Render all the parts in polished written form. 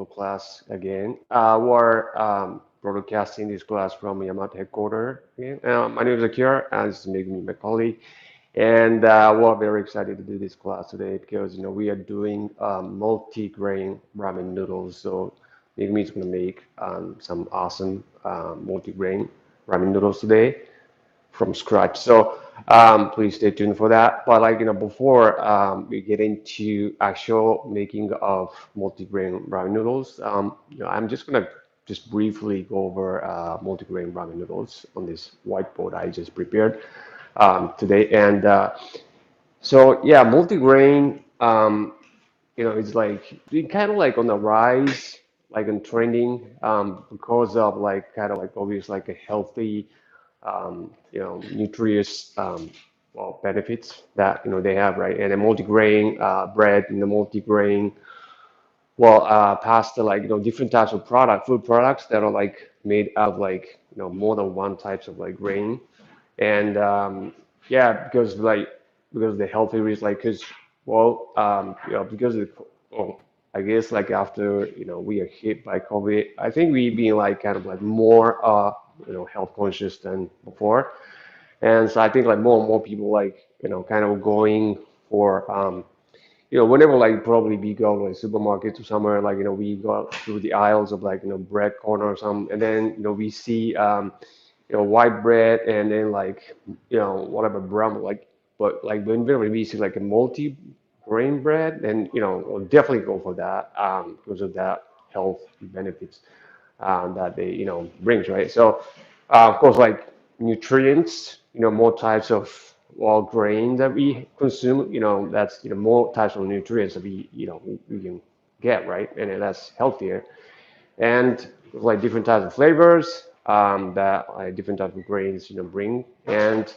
class again. We're broadcasting this class from Yamato headquarters again. My name is Akira, and this is Megumi, my colleague. And we're very excited to do this class today because we are doing multi-grain ramen noodles. So Megumi is going to make some awesome multi-grain ramen noodles today from scratch. So please stay tuned for that. But before we get into actual making of multigrain ramen noodles, I'm just gonna just briefly go over multigrain ramen noodles on this whiteboard I just prepared today. And so yeah, multigrain, it's like it kind of like on the rise, like in trending, because of like kind of like obvious like a healthy nutritious benefits that they have, right? And a multi-grain bread and the multi-grain pasta, like different types of food products that are like made out of like more than one types of like grain. And yeah, because the healthy reason, like because because well, I guess like after we are hit by COVID, I think we been like kind of like more health conscious than before. And so I think like more and more people like kind of going for whenever like probably we go to like supermarket to somewhere, like we go through the aisles of like bread corner or something, and then we see white bread, and then like whatever brown, like, but like whenever we see like a multi-grain bread, then we'll definitely go for that because of that health benefits that they brings, right? So of course, like nutrients, more types of grain that we consume, that's more types of nutrients that we can get, right? And then that's healthier. And like different types of flavors that different types of grains bring. And it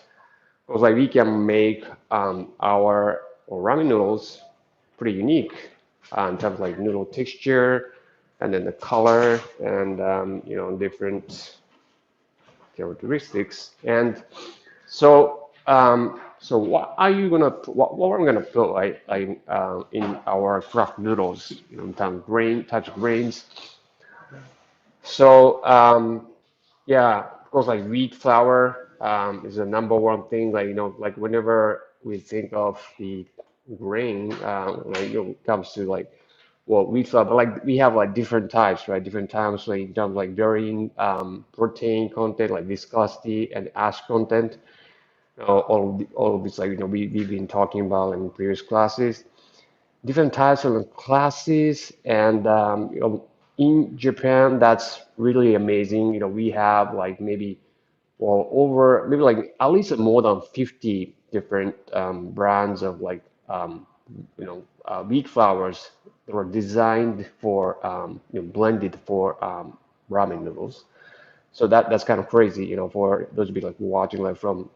was like we can make our ramen noodles pretty unique in terms of like noodle texture, and then the color, and different characteristics. And so what are you gonna what I'm gonna put in our craft noodles, in terms of types of grains. So yeah, of course, like wheat flour is the number one thing. Like like whenever we think of the grain, like it comes to like wheat flour, but like we have like different types, right? Different types, like in terms of like varying protein content, like viscosity and ash content. All of this, like we've been talking about in previous classes, different types of classes. And in Japan, that's really amazing. We have like maybe over maybe like at least more than 50 different brands of like wheat flours that were designed for blended for ramen noodles. So that's kind of crazy, for those to be like watching like from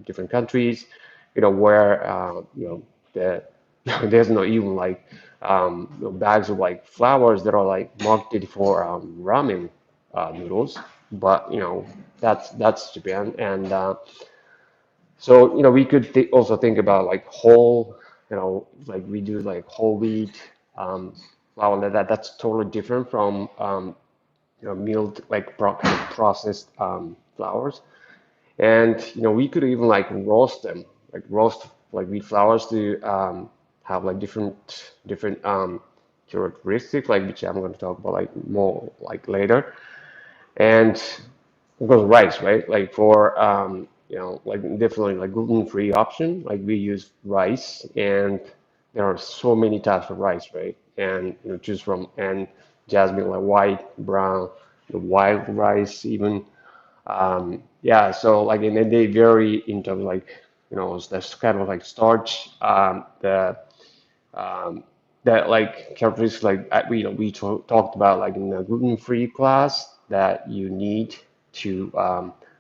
different countries, where the there's no even like bags of like flours that are like marketed for ramen noodles. But that's Japan. And so we could th also think about like whole, like we do like whole wheat flour. That's totally different from milled like kind of processed flours. And we could even like roast them, like roast like wheat flours to have like different characteristics, like which I'm going to talk about like more like later. And of course rice, right? Like for like definitely like gluten-free option. Like we use rice, and there are so many types of rice, right? And choose from, and jasmine, like white, brown, the wild rice even. Yeah, so like, and then they vary in terms of like, there's kind of like starch, um, that like characteristics like we talked about like in the gluten-free class, that you need to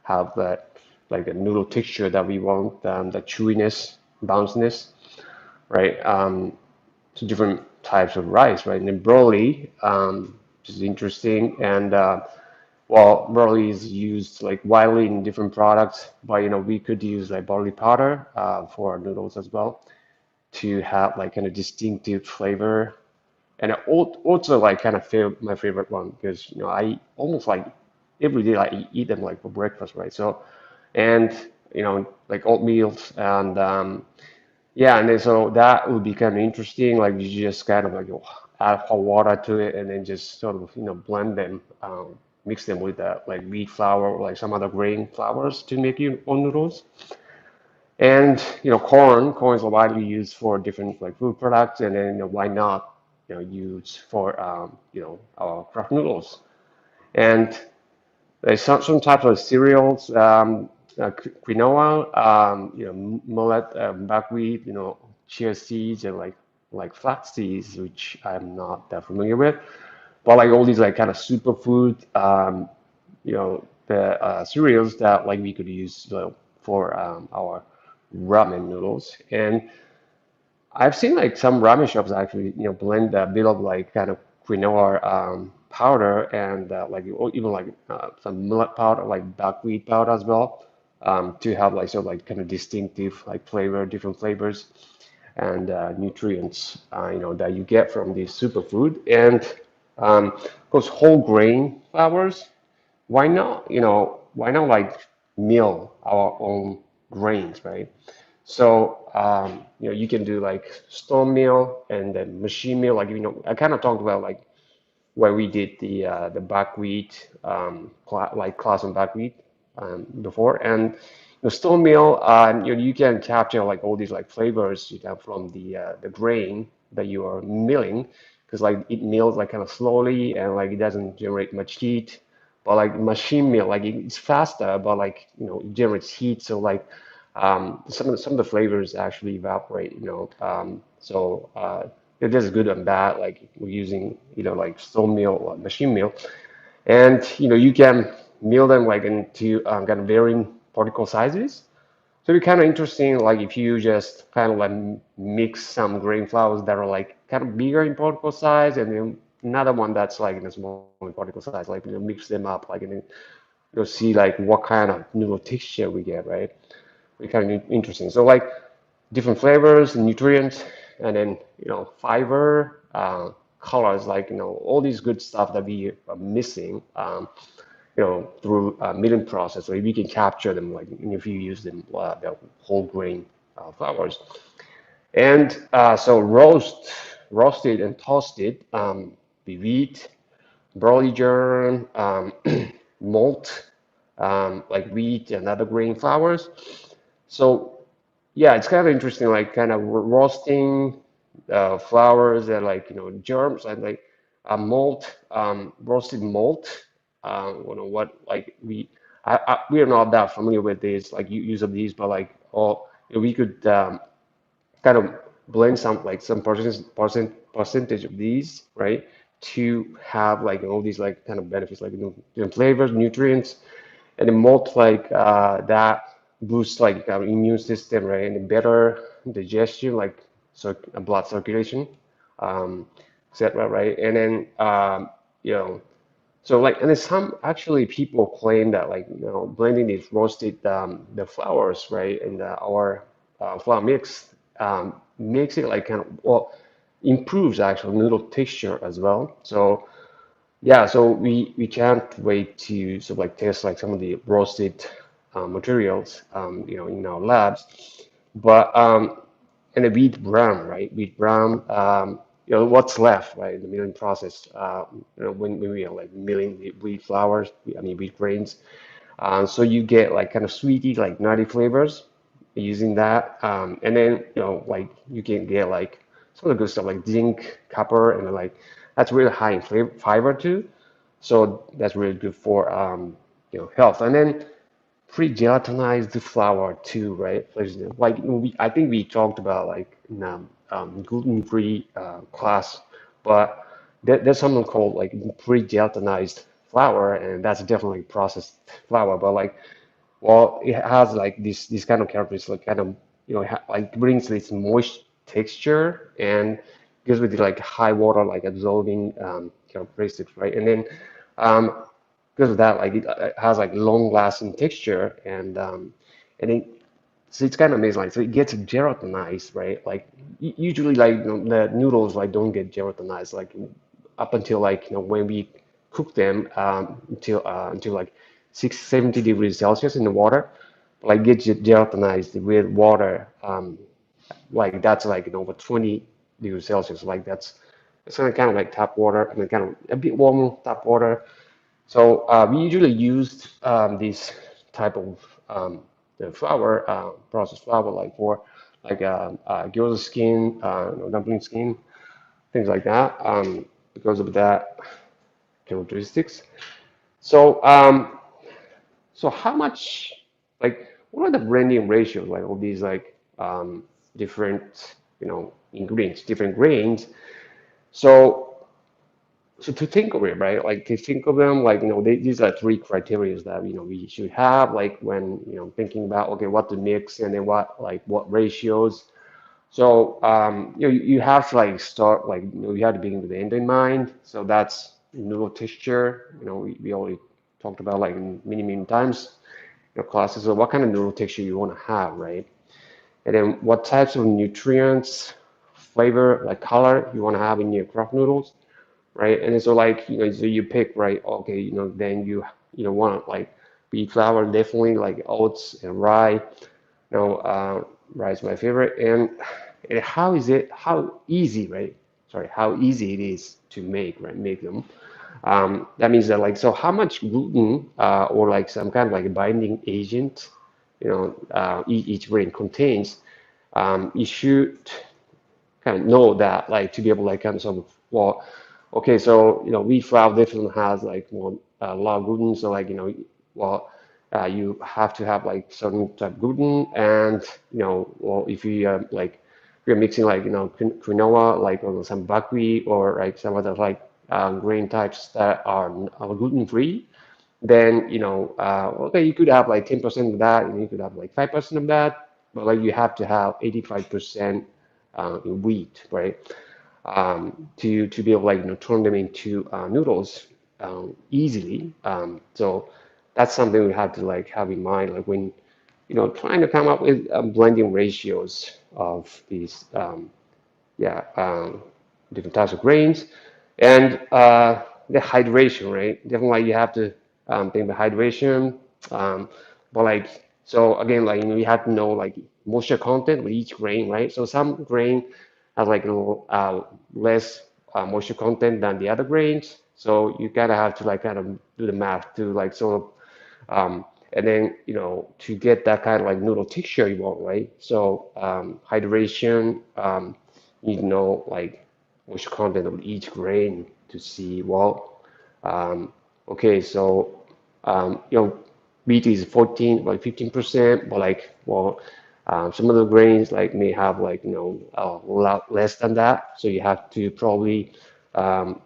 have that like a noodle texture that we want, the chewiness, bounciness, right? To different types of rice, right? And then broccoli, which is interesting. And barley is used like widely in different products, but we could use like barley powder for our noodles as well, to have like kind of distinctive flavor And oats are like kind of my favorite one because I almost like every day I eat them like for breakfast, right? So and like oatmeal and yeah, and then so that would be kind of interesting. Like you just kind of like add hot water to it and then just sort of blend them, mix them with like wheat flour or like some other grain flours to make your own noodles. And corn is widely used for different like food products, and then why not use for our craft noodles. And there's some types of cereals, quinoa, millet, buckwheat, chia seeds, and like flax seeds, which I'm not that familiar with. But like all these like kind of superfood, the cereals that like we could use for our ramen noodles. And I've seen like some ramen shops actually, blend a bit of like kind of quinoa powder and like or even like some millet powder, like buckwheat powder as well, to have like sort of like kind of distinctive like flavor, different flavors and nutrients, that you get from this superfood. And of course, whole grain flours. Why not like mill our own grains, right? So you can do like stone mill and then machine mill. Like I kind of talked about like where we did the buckwheat, like class on buckwheat before, and the stone mill, you can capture like all these like flavors from the grain that you are milling, because like it mills like kind of slowly and like it doesn't generate much heat. But like machine mill, like it's faster, but like it generates heat, so like some of the flavors actually evaporate, so it is good and bad. Like we're using, like stone mill or machine mill, and you can mill them like into kind of varying particle sizes. So it'd be kind of interesting, like if you just kind of like mix some grain flours that are like kind of bigger in particle size, and then another one that's like in a small in particle size, like mix them up, like and then you'll see like what kind of noodle texture we get, right? Be kind of interesting. So like different flavors, nutrients, and then fiber, colors, like all these good stuff that we are missing, through milling process. So we can capture them, like if you use them, the whole grain flours. And so roasted and toasted, the wheat, barley germ, malt, like wheat and other grain flours. So yeah, it's kind of interesting, like kind of roasting flowers that like germs and like malt, roasted malt. What like we are not that familiar with this like use of these, but like we could kind of blend some percentage of these, right, to have like all these like kind of benefits like different flavors, nutrients, and the malt like that boosts like our immune system, right, and the better digestion, like blood circulation, etc., right, and then you know so like, and then some actually people claim that like blending these roasted the flours, right, and our flour mix makes it like kind of, well, improves actual noodle texture as well. So yeah, so we can't wait to sort of like test like some of the roasted materials, in our labs. But and the wheat bran, right? Wheat bran, what's left, right, in the milling process. When we are like milling the wheat flours, I mean wheat grains. So you get like kind of sweety, like nutty flavors using that. And then, like you can get like some of the good stuff like zinc, copper, and like that's really high in flavor, fiber too. So that's really good for health. And then pre-gelatinized flour too, right? Like I think we talked about like in, gluten-free class, but there's something called like pre-gelatinized flour, and that's definitely processed flour. But like, well, it has like this kind of characteristics, like kind of like brings this moist texture and gives with the like high water like absorbing characteristics, right? And then because of that, like it has like long lasting texture, and then So it's kind of amazing. Like, so it gets gelatinized, right? Like usually, like the noodles like don't get gelatinized like up until like when we cook them until like 670 degrees Celsius in the water, like get gelatinized with water. Like that's like over 20 degrees Celsius. Like that's it's kind of like tap water. I mean, kind of a bit warm tap water. So we usually used this type of the flour, processed flour, like for like gyoza skin, dumpling skin, things like that, because of that characteristics. So so how much, like, what are the blending ratios, like all these like different, ingredients, different grains? So so to think of it, right? Like to think of them, like these are three criteria that we should have, like when thinking about okay, what to mix and then what ratios. So you have to like start like you have to begin with the end in mind. So that's noodle texture. We already talked about like many many times your classes. So what kind of noodle texture you want to have, right? And then what types of nutrients, flavor, like color you want to have in your craft noodles, right? And so like so you pick right, okay, then you want like wheat flour definitely like oats and rye. Rye is my favorite. And how easy, right? Sorry, how easy it is to make, right? Make them. That means that like so how much gluten or like some kind of like binding agent, each grain contains. You should kind of know that like to be able to like kind of sort of well okay so wheat flour definitely has like more a lot of gluten so like well you have to have like certain type of gluten and well if you like if you're mixing like quinoa like or some buckwheat or like some other like grain types that are gluten free then okay you could have like 10% of that and you could have like 5% of that but like you have to have 85% in wheat, right? To be able like turn them into noodles easily. So that's something we have to like have in mind like when trying to come up with blending ratios of these yeah, different types of grains, and the hydration, right? Definitely, you have to think the hydration. Um, but like, so again, like you have to know like moisture content with each grain, right? So some grain has like a little less moisture content than the other grains. So you gotta have to like kind of do the math to like sort of and then, to get that kind of like noodle texture you want, right? So hydration, you need to know like moisture content of each grain to see, well, okay, so, wheat is 14, like 15%, but like, well, some of the grains like may have like, a lot less than that. So you have to probably um,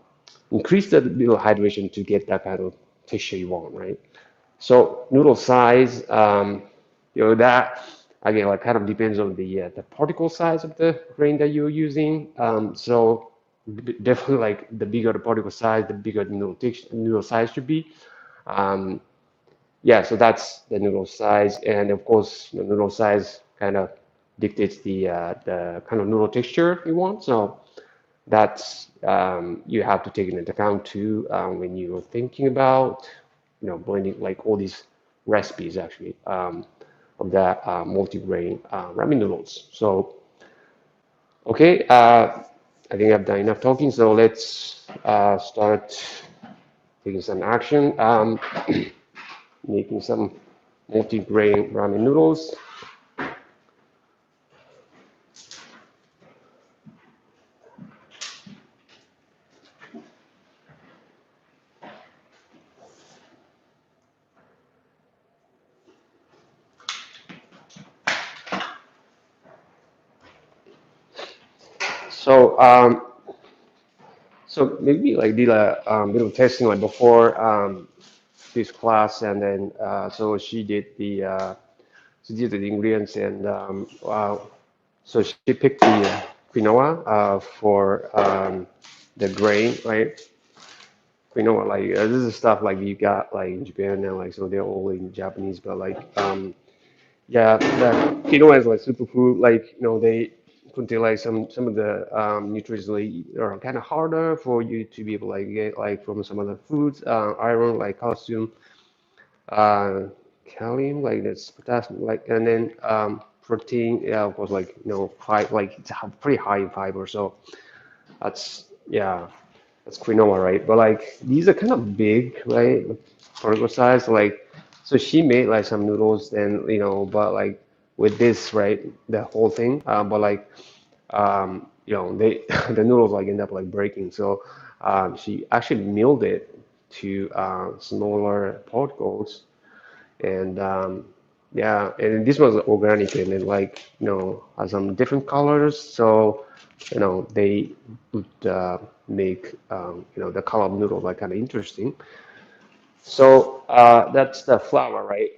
increase the little hydration to get that kind of texture you want, right? So noodle size, that again like kind of depends on the particle size of the grain that you're using. So definitely like the bigger the particle size, the bigger the noodle size should be. Um, yeah, so that's the noodle size, and of course the noodle size kind of dictates the kind of noodle texture you want. So that's you have to take into account too when you're thinking about blending like all these recipes actually of that multi-grain ramen noodles. So okay, I think I've done enough talking. So let's start taking some action, making some multi-grain ramen noodles. So so maybe like did a little testing like before this class, and then so she did the ingredients, and so she picked the quinoa for the grain, right? Quinoa, like this is stuff like you got like in Japan now, like so they're all in Japanese, but like Yeah, that keto is like superfood. Like they contain like some of the nutrients like are kind of harder for you to be able to like get like from some other foods. Iron, like calcium, uh, kalium, like that's potassium, like and then protein. Yeah, of course, like five, like it's pretty high in fiber. So that's yeah, that's quinoa, right? But like these are kind of big, right? Particle size, like so she made like some noodles and but like with this, right, the whole thing. But like they the noodles like end up like breaking. So she actually milled it to smaller particles and yeah, and this was organic and then like has some different colors. So they would make the color of noodle like kind of interesting. So that's the flour, right?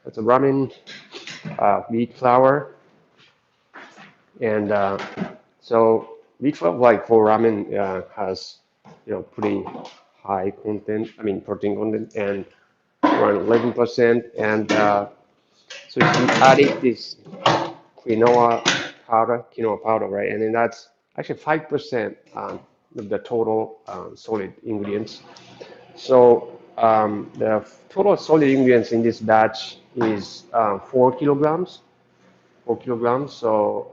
That's a ramen wheat flour, and so wheat flour like for ramen has pretty high content. I mean protein content and around 11%, and so she added this quinoa powder, right? And then that's actually 5% of the total solid ingredients. So the total solid ingredients in this batch is 4 kilograms. 4 kilograms. So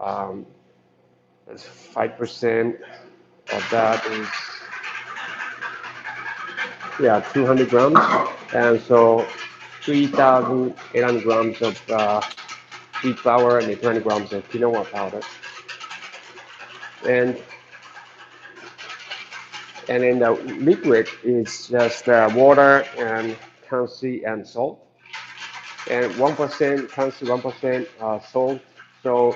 that's 5% of that is yeah 200 grams, and so 3,800 grams of wheat flour and 200 grams of quinoa powder. And and then the liquid is just water and currency and salt, and 1% currency, 1% salt. So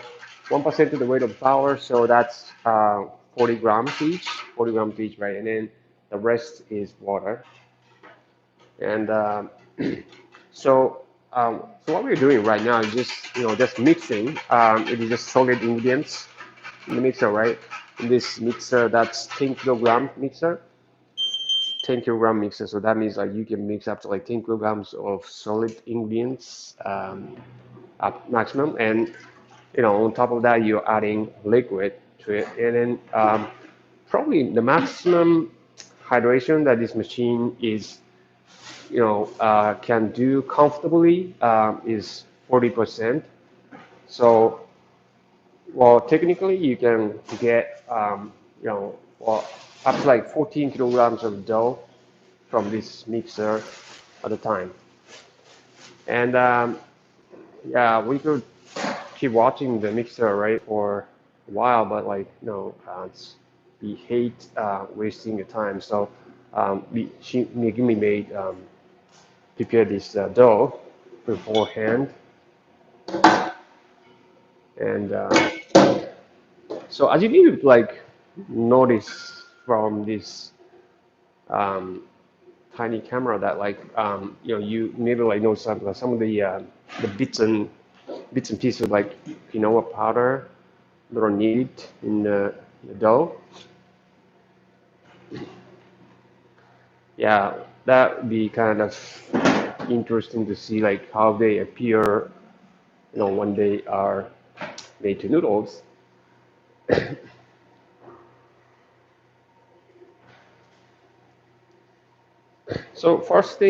1% to the weight of flour, so that's 40 grams each, 40 grams each, right? And then the rest is water. And so what we're doing right now is just mixing. It is just solid ingredients in the mixer, right? In this mixer, that's 10 kilogram mixer. 10 kilogram mixer. So that means like you can mix up to like 10 kilograms of solid ingredients at maximum. And on top of that, you're adding liquid to it. And then probably the maximum hydration that this machine is, can do comfortably is 40%. So, well, technically you can get, well, up to like 14 kilograms of dough from this mixer at a time. And yeah, we could keep watching the mixer, right, for a while, but like, we hate wasting the time. So she Megumi made prepare this dough beforehand, and so as you need to like notice from this um, tiny camera that like you need to like know some of the bits and pieces like quinoa powder that are needed in the dough. Yeah, that would be kind of interesting to see like how they appear, when they are made to noodles. So first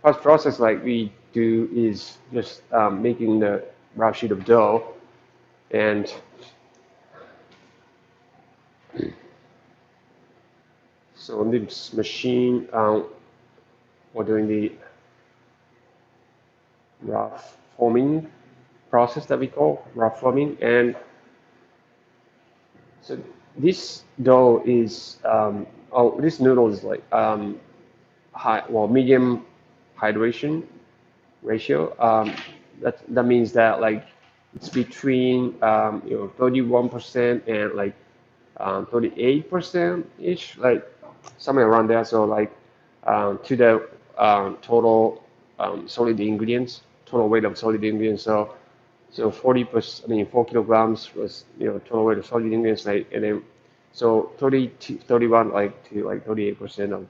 process like we do is just making the rough sheet of dough, and so on this machine, we're doing the rough forming process that we call rough forming, and so this dough is this noodle is like medium hydration ratio. That means that like it's between 31% and like 38% ish, like somewhere around there. So like to the total solid ingredients, total weight of solid ingredients. So 40%, I mean 4 kilograms was total weight of solid ingredients, right? And then so 30 to 31 like to like 38% of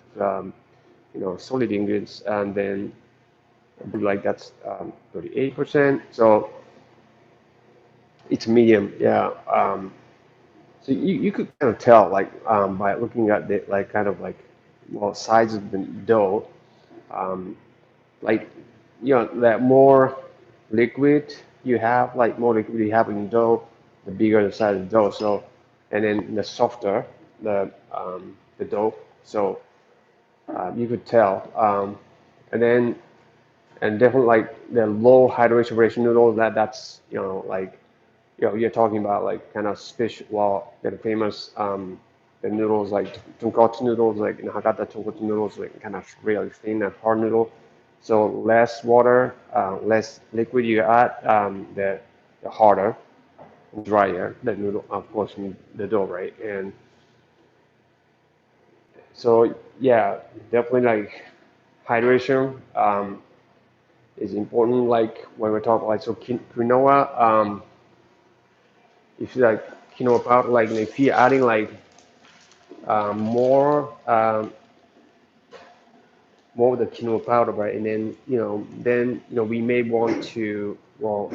solid ingredients, and then like that's 38%. So it's medium, yeah. So you could kind of tell like by looking at the like kind of like well size of the dough, um, like that more liquid you have, like more liquid you have in the dough, the bigger the size of the dough. So and then the softer the dough. So you could tell. And then and definitely like the low hydration ratio noodles that's like you're talking about like kind of special, well, the famous the noodles like tonkotsu noodles, like Hakata tonkotsu noodles, like kind of really thin and hard noodle. So less water, less liquid you add, the harder, drier the noodle, of course, in the dough, right? And so yeah, definitely like hydration is important. Like when we talk like so quinoa, if you like quinoa powder, like if you're adding like more of the quinoa powder, right? And then then we may want to well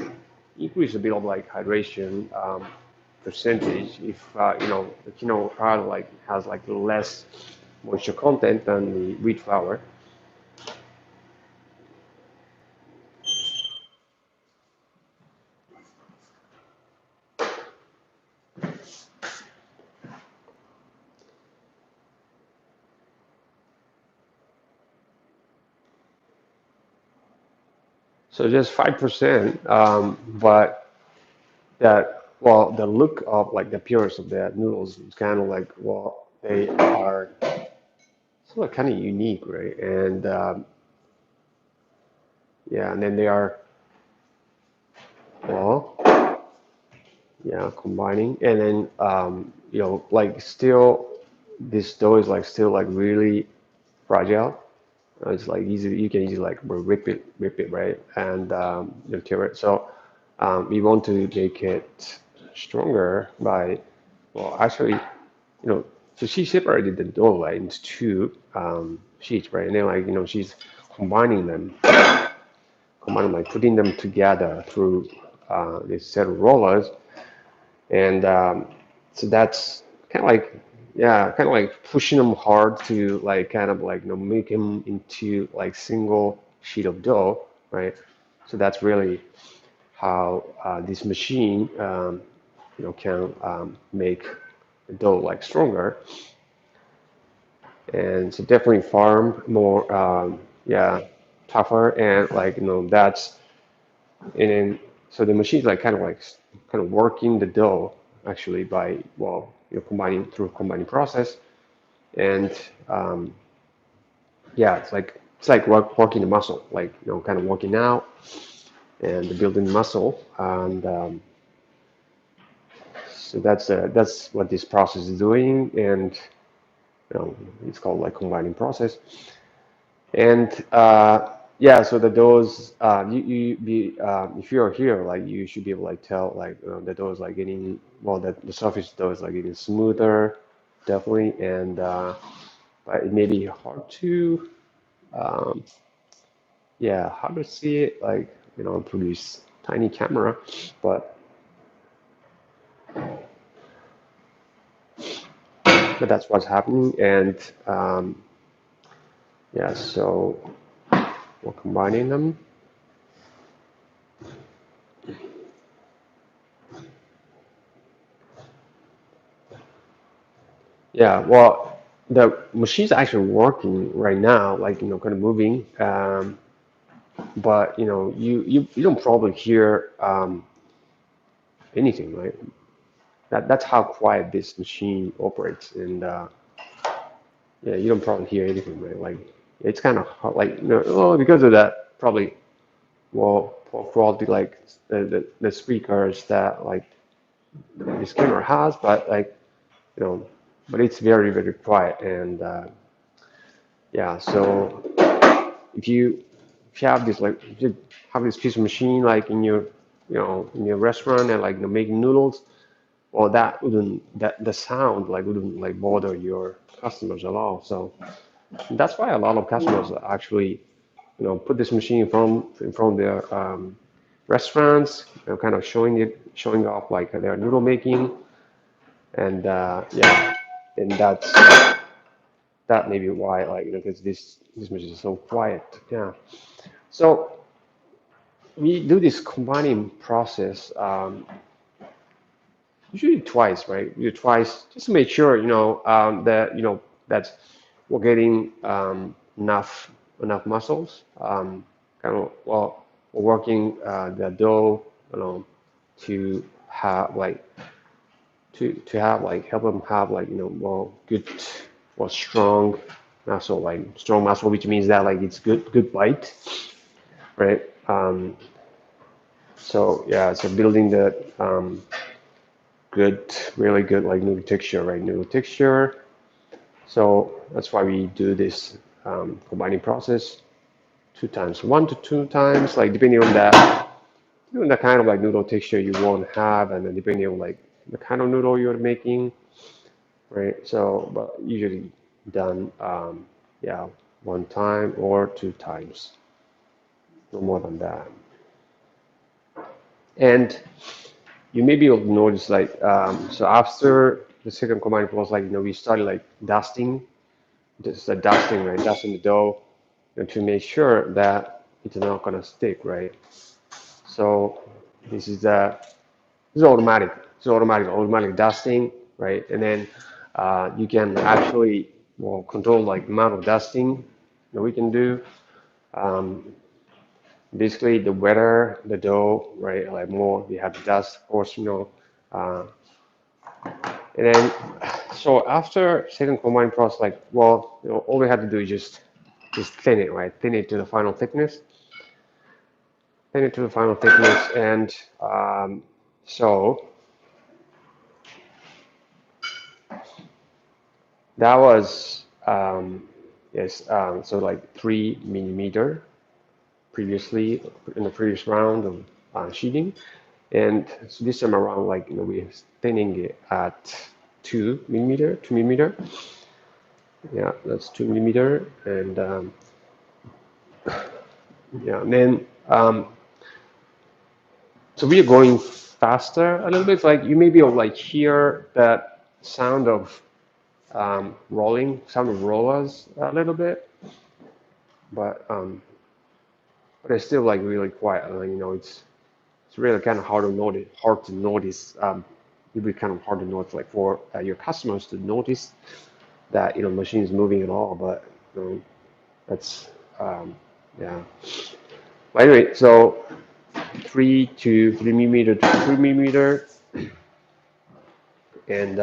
increase a bit of like hydration percentage if the quinoa powder like has like less moisture content than the wheat flour. So just 5%, but that well the look of like the appearance of the noodles is kind of like well they are sort of kind of unique, right? And yeah, and then they are well yeah combining, and then like still this dough is like still like really fragile. It's like easy you can easily like rip it, right? And tear it. So we want to make it stronger by well actually so she separated the dough like into two sheets, right? And then like she's combining them, like putting them together through this set of rollers, and so that's kind of like yeah, kind of like pushing them hard to like kind of like make them into like single sheet of dough, right? So that's really how this machine can make the dough like stronger, and so definitely farm more yeah tougher, and like that's and then so the machine's like kind of working the dough actually by well combining through combining process, and yeah it's like working the muscle, like kind of working out and building muscle, and so that's what this process is doing, and it's called like combining process. And yeah, so the doors, you be if you're here, like you should be able to like tell like the doors like getting well, the surface doors like getting smoother, definitely, and but it may be hard to um, yeah, hard to see it like through this tiny camera, but that's what's happening, and yeah, so we're combining them. Yeah, well, the machine's actually working right now, like kind of moving. But you don't probably hear anything, right? That's how quiet this machine operates, and yeah, you don't probably hear anything, right? Like it's kind of hard, like well, because of that, probably well, for all the like the speakers that like this camera has, but like you know, but it's very quiet, and yeah, so if you if you have this like if you have this piece of machine like in your in your restaurant and like making noodles, well that wouldn't that the sound like wouldn't like bother your customers at all. So that's why a lot of customers actually put this machine in front of the restaurants, kind of showing off like their noodle making, and yeah, and that may be why, like, because this machine is so quiet. Yeah. So we do this combining process usually twice, right? We do twice just to make sure, that that we're getting enough muscles. Kind of well, we're working the dough, to have like to have like help them have like more good or strong muscle, like strong muscle, which means that like it's good bite, right? So yeah, so building the good, really good like noodle texture, right? Noodle texture. So that's why we do this combining process 2 times, 1 to 2 times, like depending on the kind of like noodle texture you want to have, and then depending on like the kind of noodle you're making, right? So, but usually done, yeah, 1 time or 2 times, no more than that. And you may be able to notice like, so after the second combining process, like, we started like dusting, just the dusting, right? Dusting the dough, to make sure that it's not gonna stick, right? So this is automatic. It's automatic dusting, right? And then you can actually, well, control like the amount of dusting that we can do. Um, Basically, the wetter the dough, right? Like more we have dust, of course, Uh, and then so after second combine process, like, well, all we have to do is just thin it, right? Thin it to the final thickness. Thin it to the final thickness, and so that was yes, so like 3 millimeter previously in the previous round of sheeting, and so this time around, like, we're thinning it at 2 millimeter, 2 millimeter. Yeah, that's 2 millimeter, and yeah, and then so we are going faster a little bit. Like you may be able to like hear that sound of sound of rollers a little bit, but it's still like really quiet. It's really kind of hard to notice. It'd be kind of hard to notice, like for your customers to notice that machine is moving at all. But that's yeah. But anyway, so 3 to 3 millimeter to 2 millimeter, and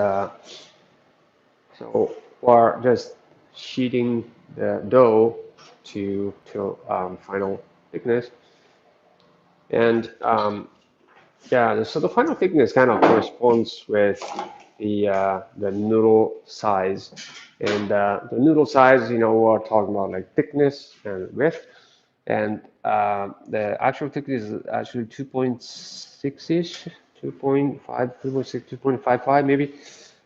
so we're just sheeting the dough to final thickness, and yeah, so the final thickness kind of corresponds with the noodle size, and the noodle size, we're talking about like thickness and width, and the actual thickness is actually 2.6-ish, 2.5, 2.6, 2.55 maybe.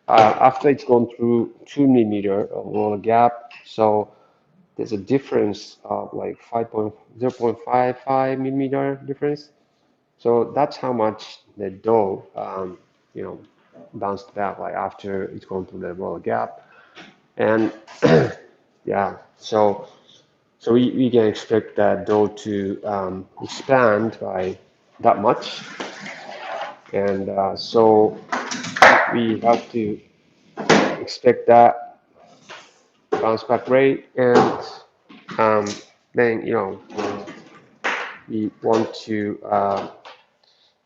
After it's gone through 2 millimeter of roller gap, so there's a difference of like 0.55 millimeter difference. So that's how much the dough, you know, bounced back like after it's gone through the roller gap. And yeah, so we can expect that dough to expand by that much. And so we have to expect that bounce back rate. And um, then, we want to,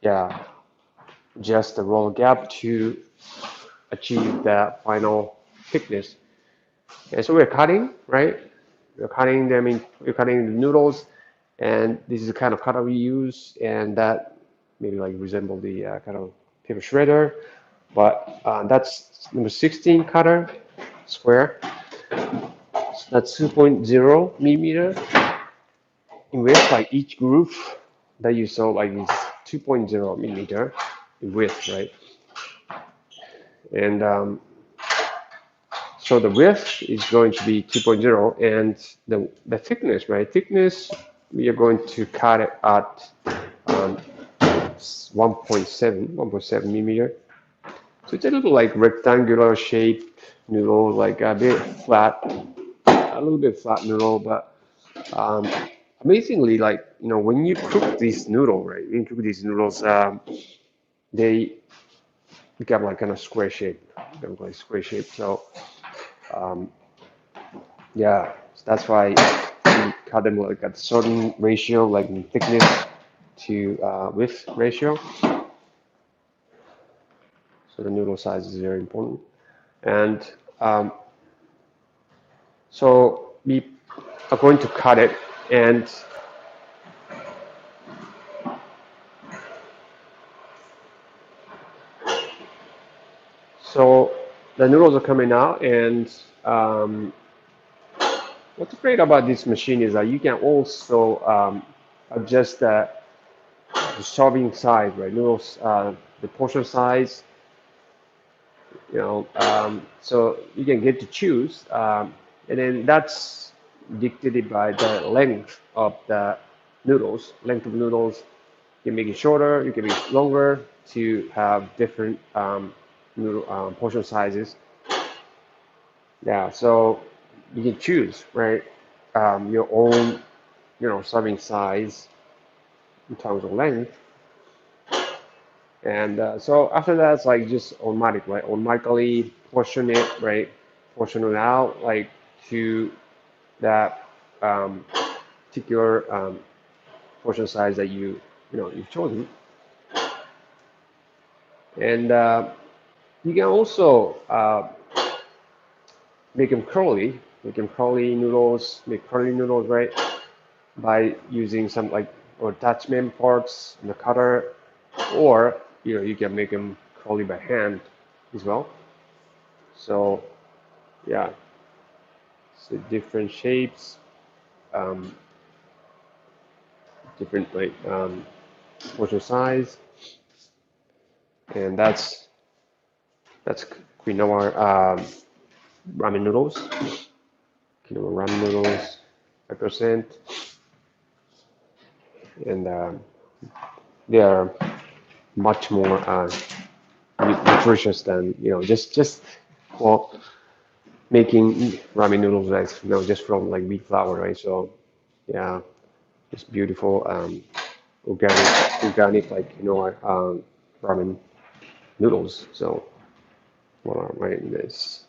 yeah, adjust the roller gap to achieve that final thickness. And so we're cutting, right? We're cutting them in, we're cutting the noodles, and this is the kind of cutter we use, and that maybe like resemble the kind of paper shredder, but that's number 16 cutter, square. So that's 2.0 millimeter in width, like each groove that you saw like is 2.0 millimeter in width, right? And So the width is going to be 2.0, and the thickness, right? Thickness, we are going to cut it at 1.7 millimeter. So it's a little like rectangular shaped noodle, like a bit flat, a little bit flat noodle, but um, amazingly, like when you cook this noodle, right? When you cook these noodles, they become like kind of square shape, become like square shape. So um, yeah, so that's why we cut them like at a certain ratio, like in thickness to width ratio. So the noodle size is very important. And um, so we are going to cut it, and so the noodles are coming out. And um, what's great about this machine is that you can also adjust the serving size, right? Noodles, the portion size, so you can get to choose, and then that's dictated by the length of the noodles. Length of noodles, you can make it shorter, you can make it longer to have different noodle portion sizes. Yeah, so you can choose, right? Your own, serving size in terms of length. And so after that, it's like just automatic, right? Automatically portion it, right? Portion it out, like to that particular portion size that you've chosen. And you can also make them curly noodles, make curly noodles, right? By using some like attachment parts in the cutter, or you can make them curly by hand as well. So yeah, so different shapes, um, different like portion size, and that's quinoa ramen noodles, quinoa ramen noodles, 5%, and they are much more nutritious than just well making ramen noodles like just from like wheat flour, right? So yeah, it's beautiful organic like ramen noodles. So what am I writing this?